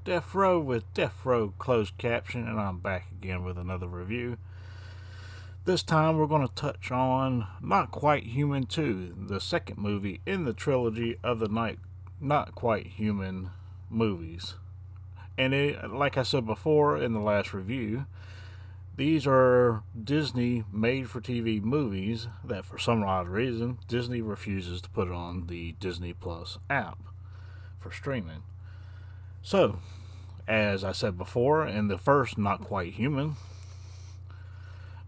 DeafRowe with DeafRowe Closed Caption, and I'm back again with another review. This time we're going to touch on Not Quite Human 2, the second movie in the trilogy of the Not Quite Human movies. And like I said before in the last review, these are Disney made-for-TV movies that for some odd reason Disney refuses to put on the Disney Plus app for streaming. So, as I said before in the first Not Quite Human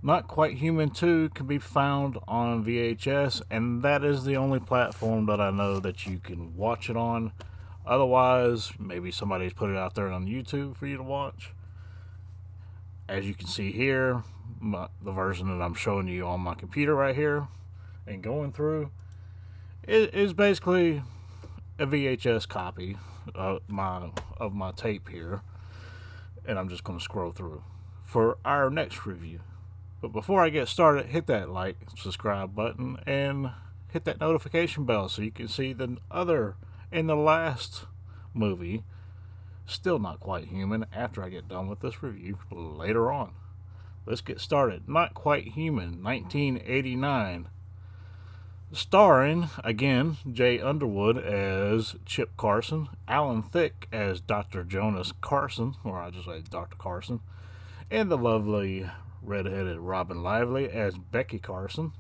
2 can be found on VHS, and that is the only platform that I know that you can watch it on. Otherwise, maybe somebody's put it out there on YouTube for you to watch. As you can see here, the version that I'm showing you on my computer right here and going through, it is basically a VHS copy of my tape here, and I'm just going to scroll through for our next review. But before I get started, hit that like, subscribe button, and hit that notification bell so you can see the last movie, Still Not Quite Human, after I get done with this review later on. Let's get started. Not Quite Human, 1989. Starring, again, Jay Underwood as Chip Carson, Alan Thicke as Dr. Jonas Carson, or I just say Dr. Carson, and the lovely redheaded Robin Lively as Becky Carson.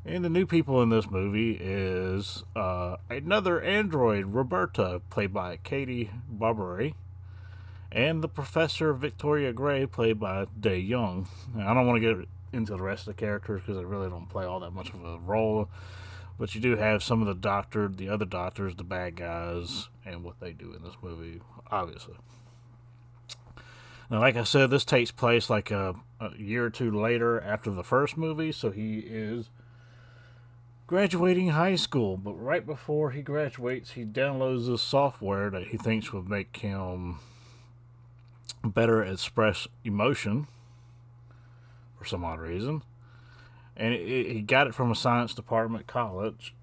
And the new people in this movie is another android, Roberta, played by Katie Barbary, and the Professor Victoria Gray, played by Dae Young. Now, I don't want to get into the rest of the characters because they really don't play all that much of a role, but you do have some of the other doctors, the bad guys, and what they do in this movie, obviously. Now, like I said, this takes place like a year or two later after the first movie, so he is graduating high school, but right before he graduates, he downloads this software that he thinks will make him better express emotion for some odd reason. And he got it from a science department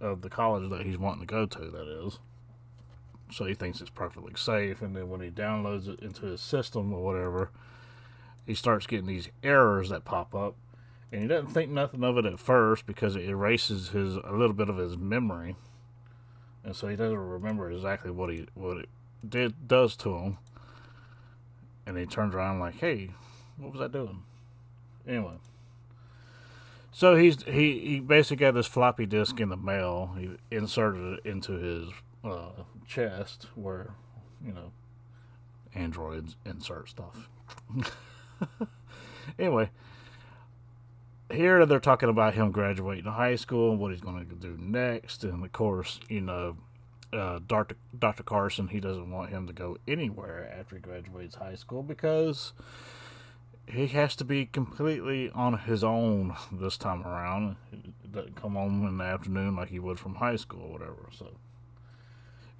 of the college that he's wanting to go to, that is. So he thinks it's perfectly safe, and then when he downloads it into his system or whatever, he starts getting these errors that pop up. And he doesn't think nothing of it at first because it erases a little bit of his memory, and so he doesn't remember exactly what it does to him. And he turns around like, "Hey, what was I doing?" Anyway, so he basically got this floppy disk in the mail. He inserted it into his chest, where androids insert stuff. Anyway. Here they're talking about him graduating high school and what he's going to do next. And of course, Dr. Carson, he doesn't want him to go anywhere after he graduates high school because he has to be completely on his own this time around. He doesn't come home in the afternoon like he would from high school or whatever. So,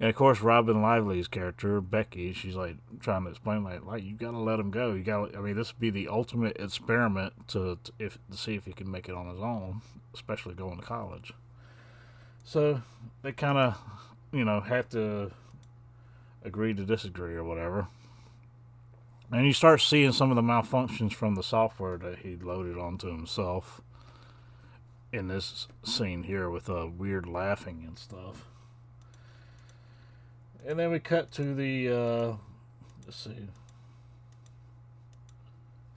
and of course, Robin Lively's character, Becky, she's like trying to explain, like you gotta let him go. This would be the ultimate experiment to see if he can make it on his own, especially going to college. So they kind of, have to agree to disagree or whatever. And you start seeing some of the malfunctions from the software that he loaded onto himself in this scene here with weird laughing and stuff. And then we cut to the, let's see. Let's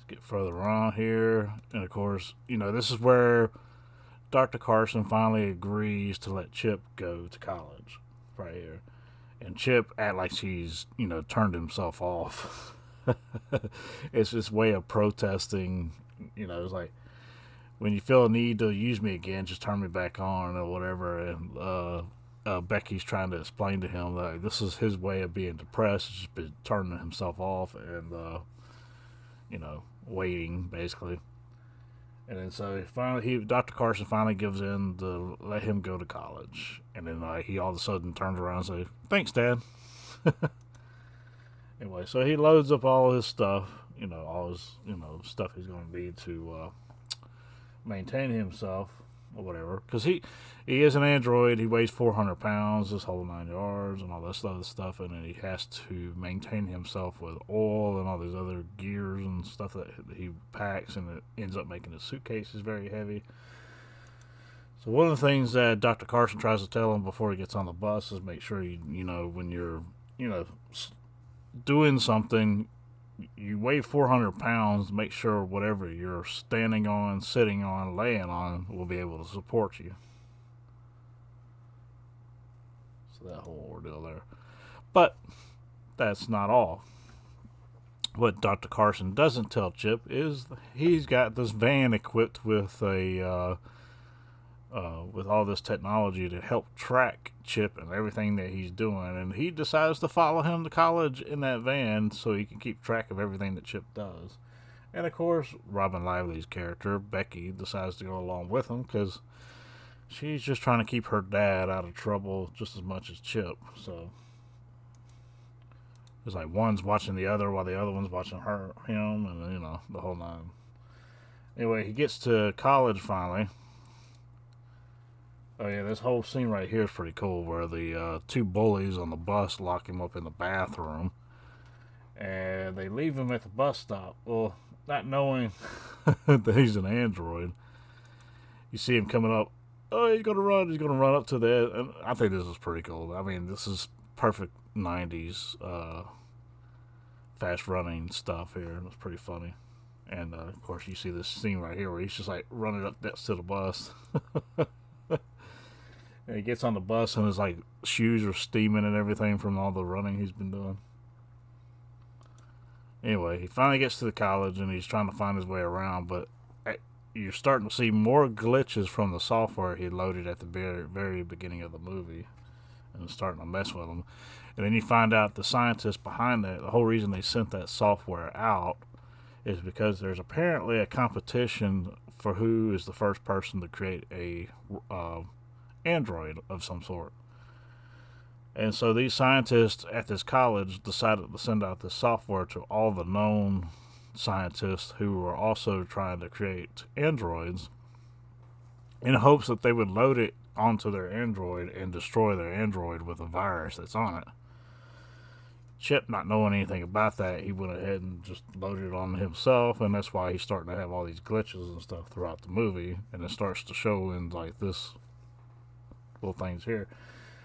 get further on here. And of course, this is where Dr. Carson finally agrees to let Chip go to college. Right here. And Chip acts like he's, turned himself off. It's this way of protesting. It's like, when you feel a need to use me again, just turn me back on or whatever. And, Becky's trying to explain to him that this is his way of being depressed. He's just been turning himself off and, waiting, basically. And then so Dr. Carson finally gives in to let him go to college. And then he all of a sudden turns around and says, "Thanks, Dad." Anyway, so he loads up all his stuff, all his, stuff he's going to need to maintain himself or whatever. Because he is an android. He weighs 400 pounds, this whole 9 yards, and all this other stuff. And then he has to maintain himself with oil and all these other gears and stuff that he packs, and it ends up making his suitcases very heavy. So one of the things that Dr. Carson tries to tell him before he gets on the bus is make sure when you're doing something, you weigh 400 pounds, make sure whatever you're standing on, sitting on, laying on will be able to support you. So that whole ordeal there. But that's not all. What Dr. Carson doesn't tell Chip is he's got this van equipped with with all this technology to help track Chip and everything that he's doing, and he decides to follow him to college in that van so he can keep track of everything that Chip does. And of course, Robin Lively's character, Becky, decides to go along with him because she's just trying to keep her dad out of trouble just as much as Chip. So it's like one's watching the other while the other one's watching him, and the whole nine. Anyway, he gets to college finally. Oh yeah, this whole scene right here is pretty cool, where the two bullies on the bus lock him up in the bathroom, and they leave him at the bus stop. Well, not knowing that he's an android, you see him coming up. Oh, he's gonna run. He's gonna run up to that, and I think this is pretty cool. I mean, this is perfect '90s fast running stuff here. It's pretty funny, and of course, you see this scene right here where he's just like running up next to the bus. And he gets on the bus and his shoes are steaming and everything from all the running he's been doing. Anyway, he finally gets to the college and he's trying to find his way around, but you're starting to see more glitches from the software he loaded at the very, very beginning of the movie, and it's starting to mess with him. And then you find out the scientists behind that, the whole reason they sent that software out is because there's apparently a competition for who is the first person to create a android of some sort. And so these scientists at this college decided to send out this software to all the known scientists who were also trying to create androids, in hopes that they would load it onto their android and destroy their android with a virus that's on it. Chip, not knowing anything about that, he went ahead and just loaded it on himself, and that's why he's starting to have all these glitches and stuff throughout the movie, and it starts to show in this little things here.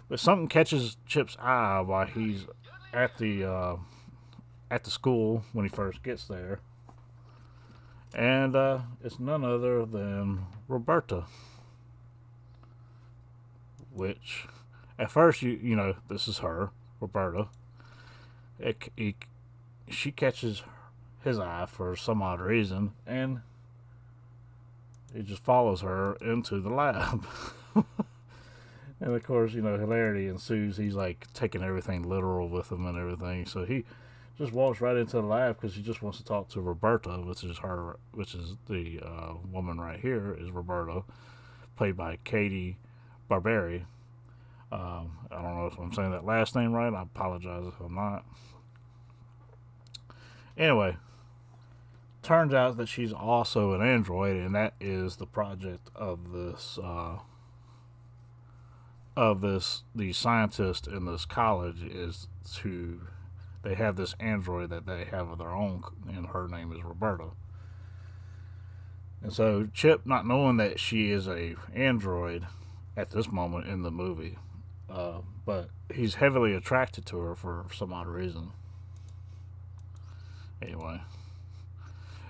But something catches Chip's eye while he's at the school when he first gets there, and it's none other than Roberta, which at first this is her, Roberta. She catches his eye for some odd reason, and he just follows her into the lab. And of course, hilarity ensues. He's taking everything literal with him and everything. So he just walks right into the lab because he just wants to talk to Roberta, which is the woman right here is Roberta, played by Katie Barberi. I don't know if I'm saying that last name right. I apologize if I'm not. Anyway, turns out that she's also an android, and that is the project of these scientists in this college is they have this android that they have of their own, and her name is Roberta. And so Chip, not knowing that she is a android at this moment in the movie, but he's heavily attracted to her for some odd reason. Anyway,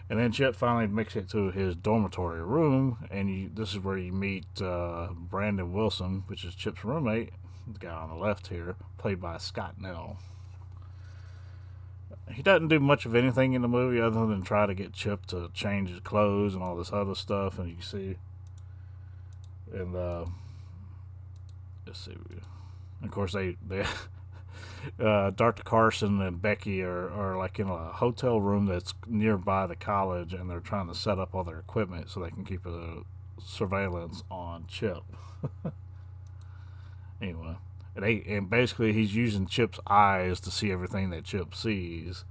and then Chip finally makes it to his dormitory room, and this is where you meet Brandon Wilson, which is Chip's roommate, the guy on the left here, played by Scott Nell. He doesn't do much of anything in the movie other than try to get Chip to change his clothes and all this other stuff, and you see, and let's see, of course they Dr. Carson and Becky are in a hotel room that's nearby the college, and they're trying to set up all their equipment so they can keep a surveillance on Chip. Anyway, and basically he's using Chip's eyes to see everything that Chip sees,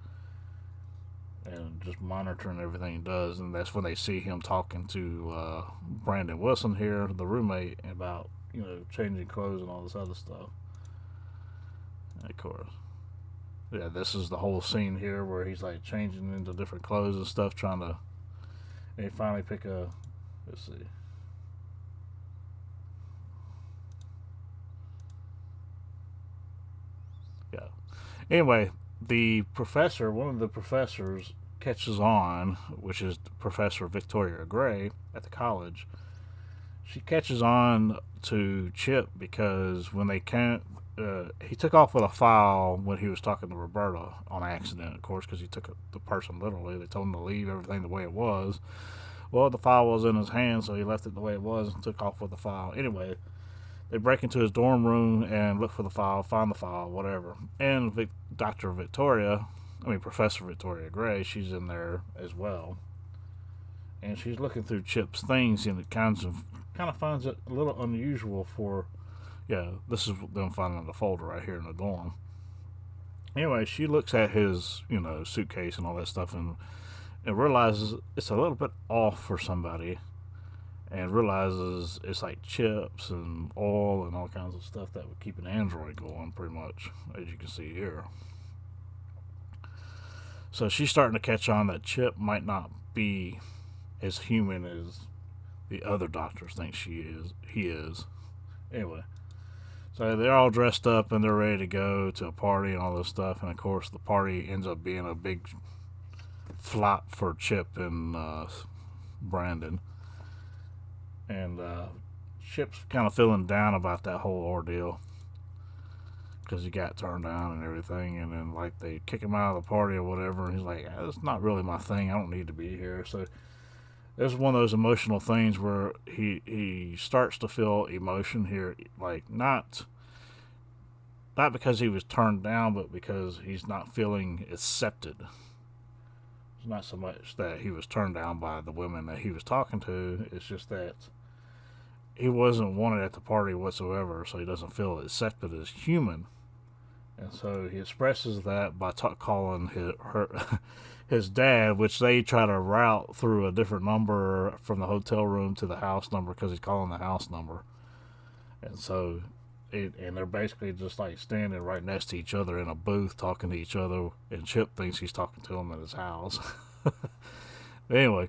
and just monitoring everything he does. And that's when they see him talking to Brandon Wilson here, the roommate, about, changing clothes and all this other stuff. And of course, yeah, this is the whole scene here where he's like changing into different clothes and stuff, trying to. And he finally pick a. Let's see. Yeah. Anyway, one of the professors catches on, which is Professor Victoria Gray at the college. She catches on to Chip because when they can't, he took off with a file when he was talking to Roberta on accident, of course, because he took the person literally. They told him to leave everything the way it was. Well, the file was in his hand, so he left it the way it was and took off with the file. Anyway, they break into his dorm room and look for the file, find the file, whatever. And Professor Victoria Gray, she's in there as well. And she's looking through Chip's things, and it kind of finds it a little unusual for, this is them finding the folder right here in the dorm. Anyway, she looks at his, suitcase and all that stuff and realizes it's a little bit off for somebody. And realizes it's like chips and oil and all kinds of stuff that would keep an android going, pretty much, as you can see here. So she's starting to catch on that Chip might not be as human as the other doctors think he is. Anyway, so they're all dressed up and they're ready to go to a party and all this stuff. And of course, the party ends up being a big flop for Chip and Brandon. And Chip's kind of feeling down about that whole ordeal because he got turned down and everything. And then, like, they kick him out of the party or whatever. And he's like, "It's not really my thing. I don't need to be here." So there's one of those emotional things where he starts to feel emotion here, like not because he was turned down, but because he's not feeling accepted. It's not so much that he was turned down by the women that he was talking to. It's just that he wasn't wanted at the party whatsoever, so he doesn't feel accepted as human. And so he expresses that by calling his dad, which they try to route through a different number from the hotel room to the house number because he's calling the house number. And so, and they're basically just like standing right next to each other in a booth talking to each other, and Chip thinks he's talking to him at his house. Anyway,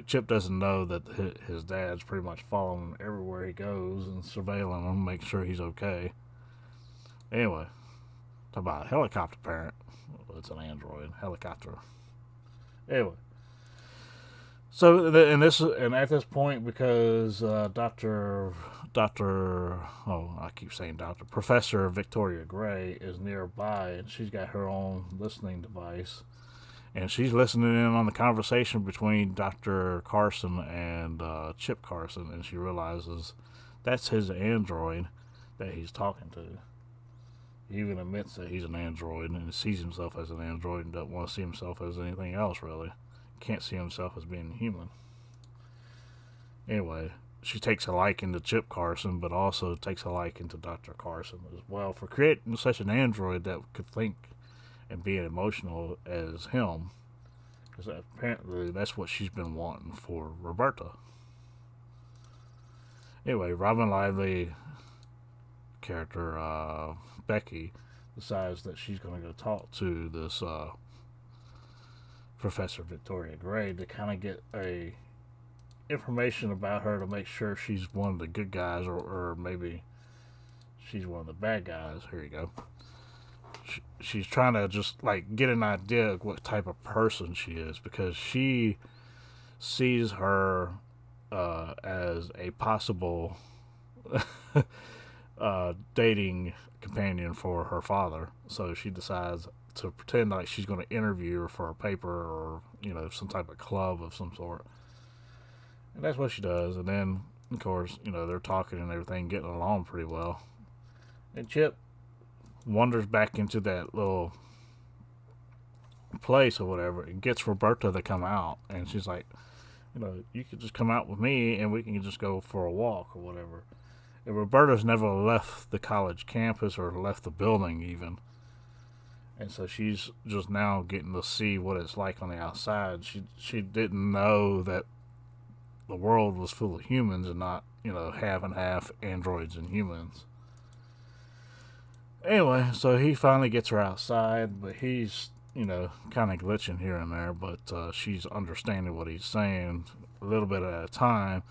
Chip doesn't know that his dad's pretty much following him everywhere he goes and surveilling him, making sure he's okay. Anyway, talk about a helicopter parent. Well, it's an android helicopter. Anyway, so and at this point, because Professor Victoria Gray is nearby, and she's got her own listening device. And she's listening in on the conversation between Dr. Carson and Chip Carson, and she realizes that's his android that he's talking to. He even admits that he's an android and sees himself as an android and doesn't want to see himself as anything else, really. Can't see himself as being human. Anyway, she takes a liking to Chip Carson, but also takes a liking to Dr. Carson as well for creating such an android that could think and being emotional as him, because apparently that's what she's been wanting for Roberta. Anyway, Robin Lively character Becky decides that she's going to go talk to this Professor Victoria Gray to kind of get a information about her to make sure she's one of the good guys or maybe she's one of the bad guys. Here you go. She's trying to just like get an idea of what type of person she is, because she sees her as a possible dating companion for her father. So she decides to pretend like she's going to interview her for a paper or some type of club of some sort. And that's what she does. And then, of course, they're talking and everything, getting along pretty well. And Chip wanders back into that little place or whatever and gets Roberta to come out. And she's like, you could just come out with me and we can just go for a walk or whatever. And Roberta's never left the college campus or left the building even. And so she's just now getting to see what it's like on the outside. She didn't know that the world was full of humans and not, half and half androids and humans. Anyway, so he finally gets her outside, but he's, kind of glitching here and there, but she's understanding what he's saying a little bit at a time.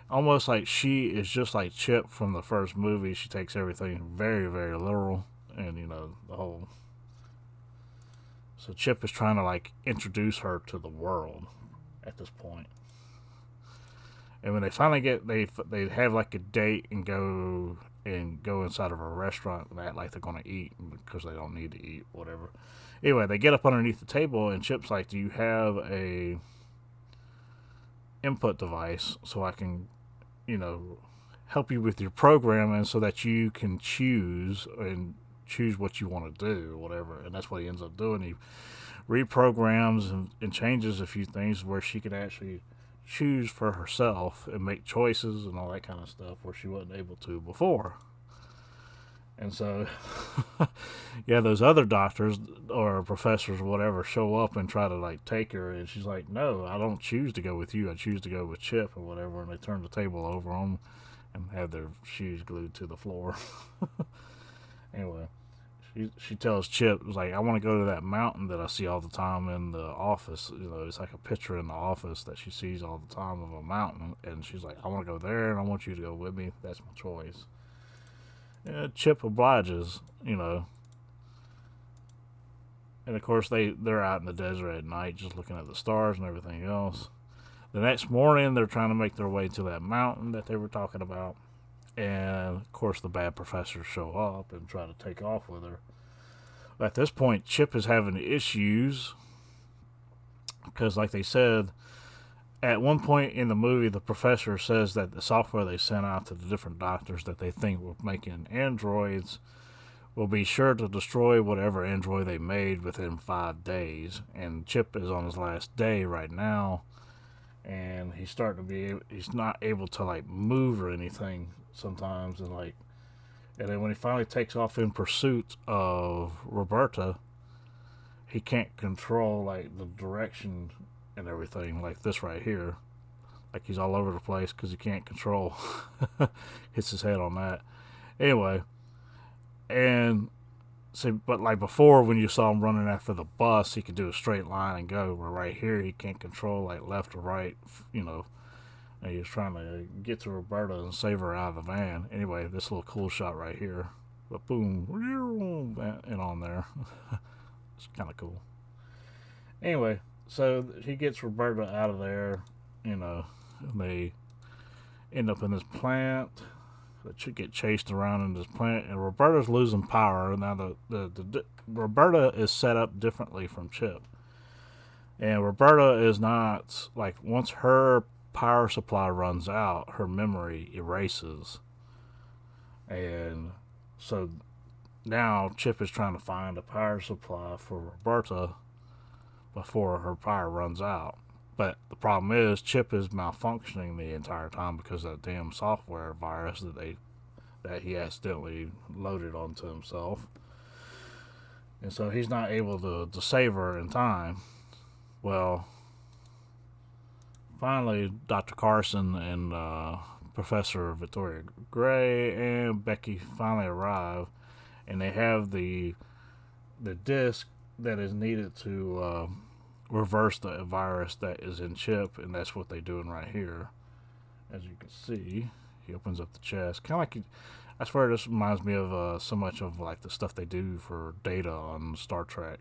Almost like she is just like Chip from the first movie. She takes everything very, very literal, and, the whole. So Chip is trying to, like, introduce her to the world at this point. And when they finally they have like a date and go inside of a restaurant and act like they're going to eat because they don't need to eat, whatever. Anyway, they get up underneath the table and Chip's like, "Do you have a input device so I can, help you with your programming so that you can choose what you want to do, or whatever?" And that's what he ends up doing. He reprograms and changes a few things where she can actually choose for herself and make choices and all that kind of stuff where she wasn't able to before. And so, yeah, those other doctors or professors or whatever show up and try to, like, take her, and she's like, "No, I don't choose to go with you. I choose to go with Chip," or whatever. And they turn the table over on them and have their shoes glued to the floor. Anyway, she tells Chip, like, "I want to go to that mountain that I see all the time in the office." It's like a picture in the office that she sees all the time of a mountain. And she's like, "I want to go there, and I want you to go with me. That's my choice." Chip obliges, And of course, they're out in the desert at night just looking at the stars and everything else. The next morning, they're trying to make their way to that mountain that they were talking about. And, of course, the bad professors show up and try to take off with her. At this point, Chip is having issues because, like they said, at one point in the movie, the professor says that the software they sent out to the different doctors that they think were making androids will be sure to destroy whatever android they made within 5 days. And Chip is on his last day right now, and he's not able to, like, move or anything sometimes, and then when he finally takes off in pursuit of Roberta, he can't control, like, the direction and everything, like this right here. Like, he's all over the place because he can't control. Hits his head on that. Anyway, and see, but like before, when you saw him running after the bus, he could do a straight line and go. But right here, he can't control, like, left or right, And he was trying to get to Roberta and save her out of the van. Anyway, this little cool shot right here. But boom, and on there. It's kind of cool. Anyway, so he gets Roberta out of there, and they end up in this plant. They should get chased around in this plant, and Roberta's losing power. Now, the Roberta is set up differently from Chip. And Roberta is not, like, once her power supply runs out, her memory erases. And so now Chip is trying to find a power supply for Roberta before her power runs out. But the problem is Chip is malfunctioning the entire time because of that damn software virus that he accidentally loaded onto himself. And so he's not able to save her in time. Well, finally, Dr. Carson and Professor Victoria Gray and Becky finally arrive, and they have the disc that is needed to reverse the virus that is in Chip, and that's what they're doing right here. As you can see, he opens up the chest, kind of like, I swear this reminds me of so much of, like, the stuff they do for Data on Star Trek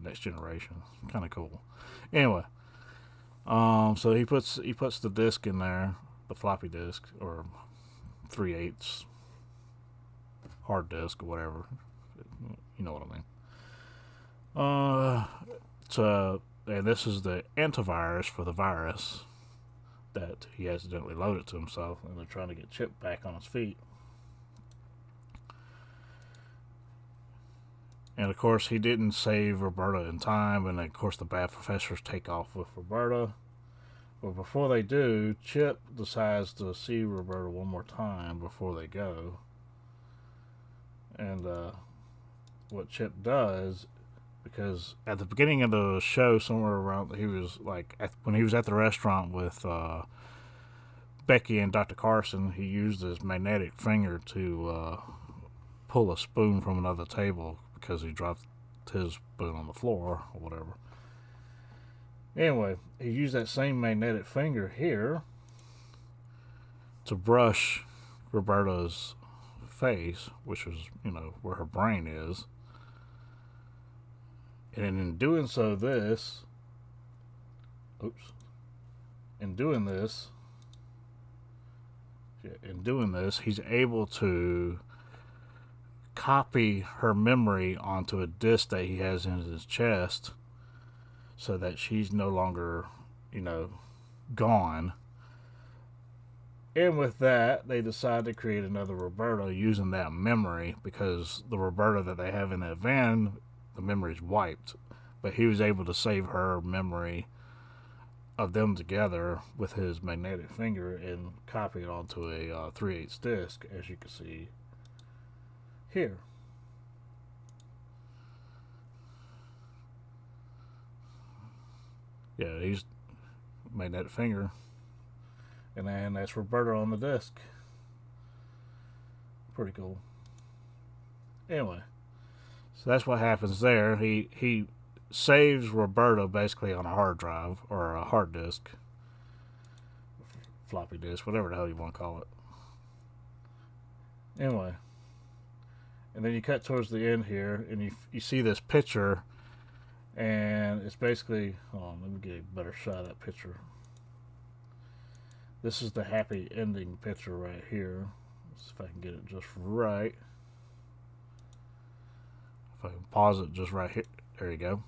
Next Generation. Kind of cool. Anyway, so he puts the disc in there, the floppy disk, or 3/8 hard disk, or whatever. You know what I mean. And this is the antivirus for the virus that he accidentally loaded to himself, and they're trying to get Chip back on his feet. And of course, he didn't save Roberta in time, and of course, the bad professors take off with Roberta. But before they do, Chip decides to see Roberta one more time before they go. And what Chip does, because at the beginning of the show, somewhere around, he was like, when he was at the restaurant with Becky and Dr. Carson, he used his magnetic finger to pull a spoon from another table because he dropped his spoon on the floor or whatever. Anyway, he used that same magnetic finger here to brush Roberta's face, which is, where her brain is. And in doing so, he's able to copy her memory onto a disc that he has in his chest so that she's no longer, gone. And with that, they decide to create another Roberta using that memory, because the Roberta that they have in that van, the memory's wiped. But he was able to save her memory of them together with his magnetic finger and copy it onto a 3/8 disc, as you can see here. Yeah, he's magnetic finger. And then that's Roberta on the disc. Pretty cool. Anyway, so that's what happens there. He saves Roberta basically on a hard drive or a hard disk, floppy disk, whatever the hell you want to call it. Anyway, and then you cut towards the end here, and you see this picture, and it's basically, hold on, let me get a better shot of that picture. This is the happy ending picture right here. Let's see if I can get it just right. If I can pause it just right here. There you go.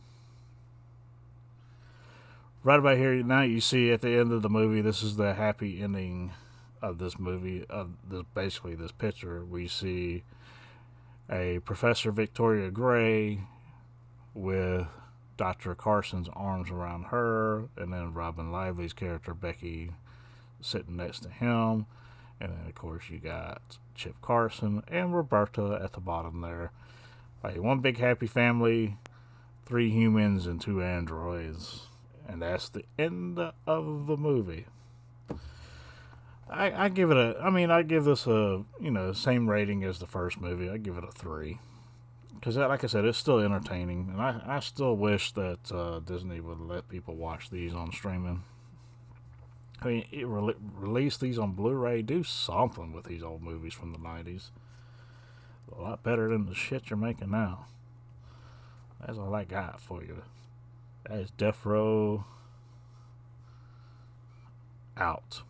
Right about here, now you see at the end of the movie, this is the happy ending of this movie, of basically this picture. We see a Professor Victoria Gray with Dr. Carson's arms around her, and then Robin Lively's character, Becky, sitting next to him. And then, of course, you got Chip Carson and Roberta at the bottom there. Like, one big happy family, 3 humans and 2 androids. And that's the end of the movie. I give this a, same rating as the first movie. I give it a 3. Because, like I said, it's still entertaining. And I still wish that Disney would let people watch these on streaming. I mean, release these on Blu-ray. Do something with these old movies from the 90s. A lot better than the shit you're making now. That's all I got for you. That is DeafRowe out.